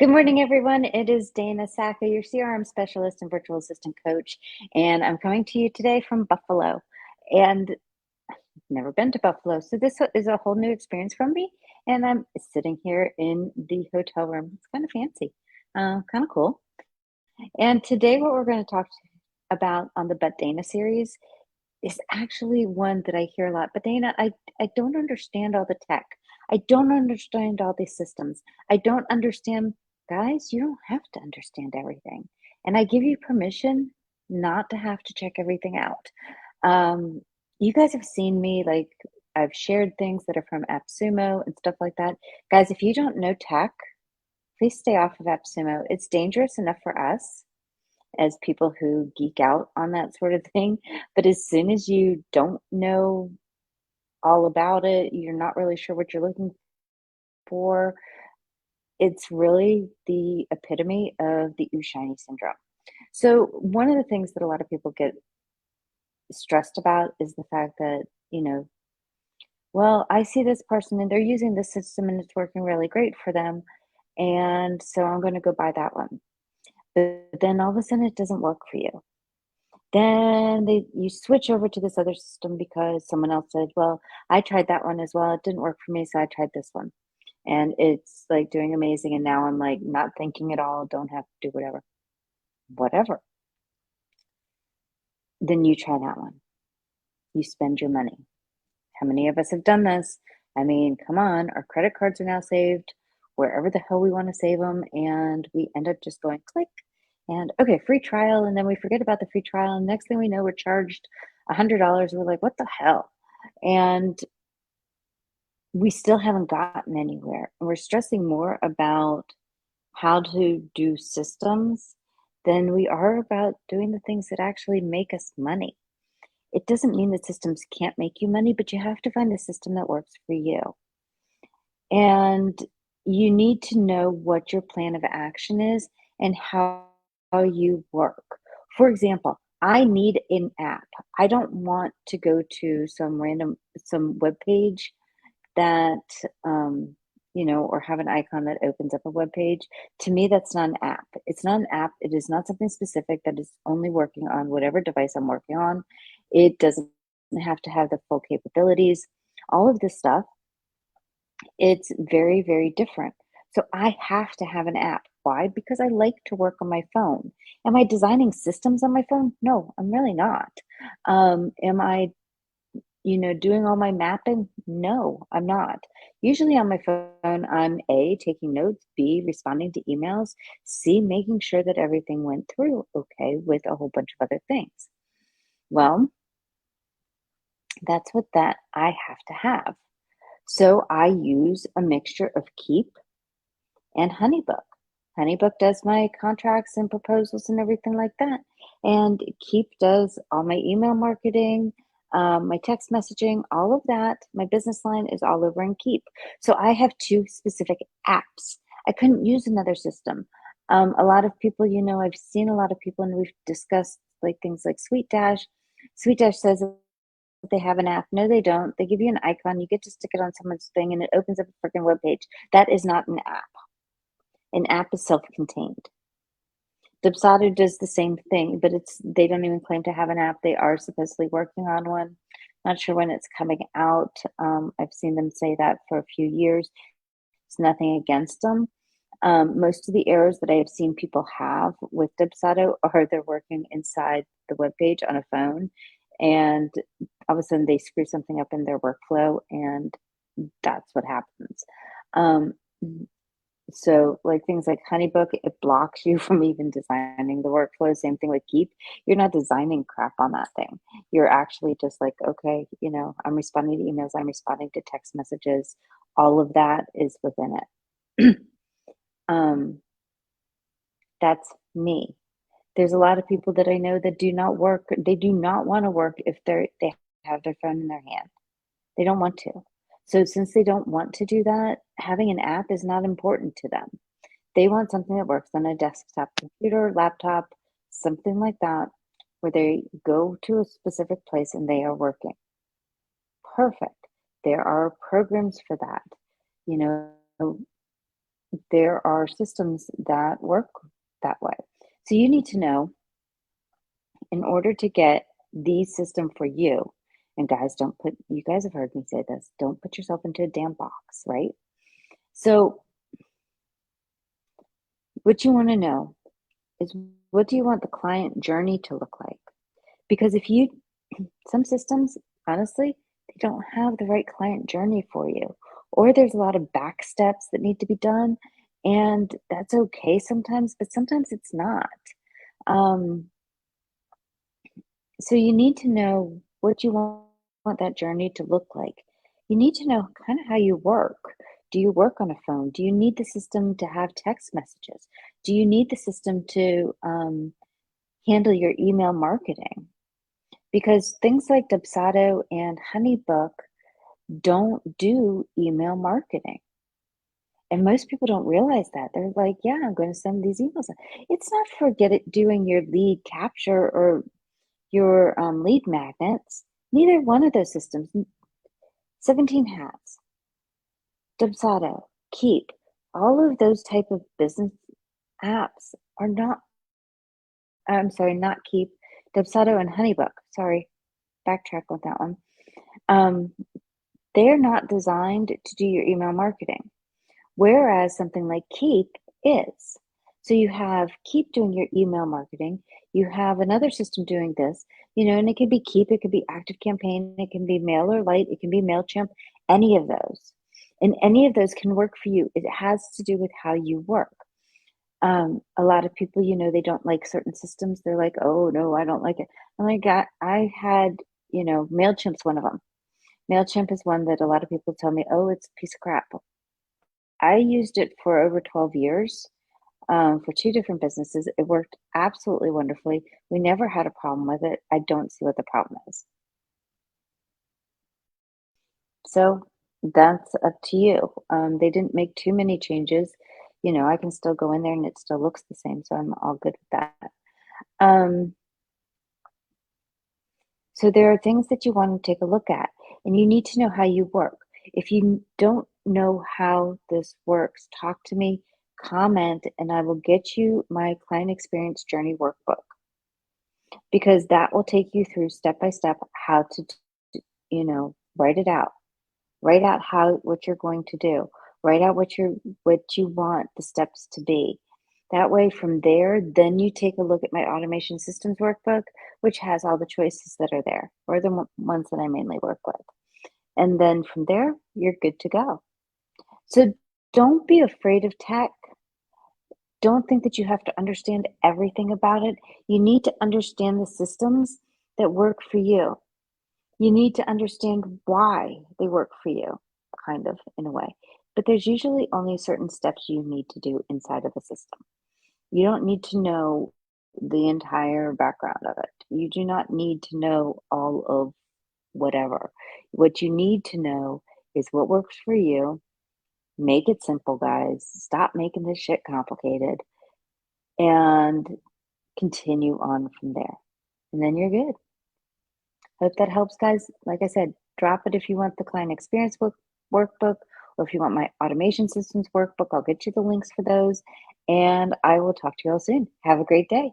Good morning, everyone. It is Dana Sacca, your CRM specialist and virtual assistant coach, and I'm coming to you today from Buffalo. And I've never been to Buffalo, so this is a whole new experience from me. And I'm sitting here in the hotel room. It's kind of fancy, kind of cool. And today, what we're going to talk about on the But Dana series is actually one that I hear a lot. But Dana, I don't understand all the tech. I don't understand all these systems. I don't understand, guys, you don't have to understand everything. And I give you permission not to have to check everything out. Um, you guys have seen me, like, I've shared things that are from AppSumo and stuff like that. Guys, if you don't know tech, please stay off of AppSumo. It's dangerous enough for us as people who geek out on that sort of thing. But as soon as you don't know all about it, you're not really sure what you're looking for, it's really the epitome of the ooh shiny syndrome. So, one of the things that a lot of people get stressed about is the fact that, well, I see this person and they're using this system and it's working really great for them. And so I'm going to go buy that one. But then all of a sudden it doesn't work for you. Then you switch over to this other system because someone else said, "Well, I tried that one as well. It didn't work for me, so I tried this one." And it's like doing amazing. And now I'm like not thinking at all, don't have to do whatever. Whatever. Then you try that one. You spend your money. How many of us have done this? I mean, come on, our credit cards are now saved wherever the hell we want to save them. And we end up just going click and okay, free trial. And then we forget about the free trial. And next thing we know, we're charged $100. We're like, what the hell? And we still haven't gotten anywhere. And we're stressing more about how to do systems than we are about doing the things that actually make us money. It doesn't mean that systems can't make you money, but you have to find the system that works for you. And you need to know what your plan of action is and how you work. For example, I need an app. I don't want to go to some web page that, or have an icon that opens up a web page. To me, that's not an app. It's not an app. It is not something specific that is only working on whatever device I'm working on. It doesn't have to have the full capabilities. All of this stuff, it's very, very different. So I have to have an app. Why? Because I like to work on my phone. Am I designing systems on my phone? No, I'm really not. Am I doing all my mapping? No, I'm not. Usually on my phone, I'm A, taking notes, B, responding to emails, C, making sure that everything went through okay with a whole bunch of other things. Well, that's what that I have to have. So I use a mixture of Keep and HoneyBook. HoneyBook does my contracts and proposals and everything like that. And Keep does all my email marketing, my text messaging, all of that. My business line is all over in Keep. So I have two specific apps. I couldn't use another system. A lot of people, I've seen a lot of people and we've discussed like things like Sweet Dash. Sweet Dash says that they have an app. No, they don't. They give you an icon. You get to stick it on someone's thing and it opens up a freaking web page. That is not an app. An app is self-contained. DUBSADO does the same thing, but they don't even claim to have an app. They are supposedly working on one. Not sure when it's coming out. I've seen them say that for a few years. It's nothing against them. Most of the errors that I have seen people have with DUBSADO are they're working inside the web page on a phone, and all of a sudden they screw something up in their workflow, and that's what happens. Um, so like things like HoneyBook, it blocks you from even designing the workflow. Same thing with Keep. You're not designing crap on that thing. You're actually just like, okay, I'm responding to emails, I'm responding to text messages. All of that is within it. um, that's me. There's a lot of people that I know that do not work. They do not want to work if they have their phone in their hand. They don't want to. So since they don't want to do that, having an app is not important to them. They want something that works on a desktop computer, laptop, something like that, where they go to a specific place and they are working. Perfect. There are programs for that. You know, there are systems that work that way. So you need to know, in order to get the system for you, and guys, don't put, you guys have heard me say this, don't put yourself into a damn box, right? So what you want to know is, what do you want the client journey to look like? Because if you, some systems, honestly, they don't have the right client journey for you, or there's a lot of back steps that need to be done, and that's okay sometimes, but sometimes it's not. Um, so you need to know what you want that journey to look like. You need to know kind of how you work. Do you work on a phone? Do you need the system to have text messages? Do you need the system to handle your email marketing? Because things like DUBSADO and HoneyBook don't do email marketing. And most people don't realize that. They're like, yeah, I'm going to send these emails. It's not for doing your lead capture or your lead magnets. Neither one of those systems, 17 Hats, DUBSADO, Keep, all of those type of business apps are not, I'm sorry, not Keep, DUBSADO and HoneyBook. Sorry, backtrack with that one. Um, they're not designed to do your email marketing, whereas something like Keep is. So you have Keep doing your email marketing, you have another system doing this, and it could be Keep, it could be ActiveCampaign, it can be MailerLite, it can be MailChimp, any of those. And any of those can work for you. It has to do with how you work. A lot of people, they don't like certain systems. They're like, oh no, I don't like it. Oh my God, I had, MailChimp's one of them. MailChimp is one that a lot of people tell me, oh, it's a piece of crap. I used it for over 12 years for two different businesses. It worked absolutely wonderfully. We never had a problem with it. I don't see what the problem is. So that's up to you. They didn't make too many changes. I can still go in there and it still looks the same. So I'm all good with that. Um, So there are things that you want to take a look at, and you need to know how you work. If you don't know how this works, talk to me, comment, and I will get you my client experience journey workbook, because that will take you through step by step how to, write it out. Write out what you're going to do. Write out what you want the steps to be. That way, from there, then you take a look at my automation systems workbook, which has all the choices that are there, or the ones that I mainly work with. And then from there, you're good to go. So don't be afraid of tech. Don't think that you have to understand everything about it. You need to understand the systems that work for you. You need to understand why they work for you, kind of, in a way. But there's usually only certain steps you need to do inside of a system. You don't need to know the entire background of it. You do not need to know all of whatever. What you need to know is what works for you. Make it simple, guys. Stop making this shit complicated and continue on from there. And then you're good. Hope that helps, guys. Like I said, drop it if you want the client experience workbook, or if you want my automation systems workbook. I'll get you the links for those. And I will talk to you all soon. Have a great day.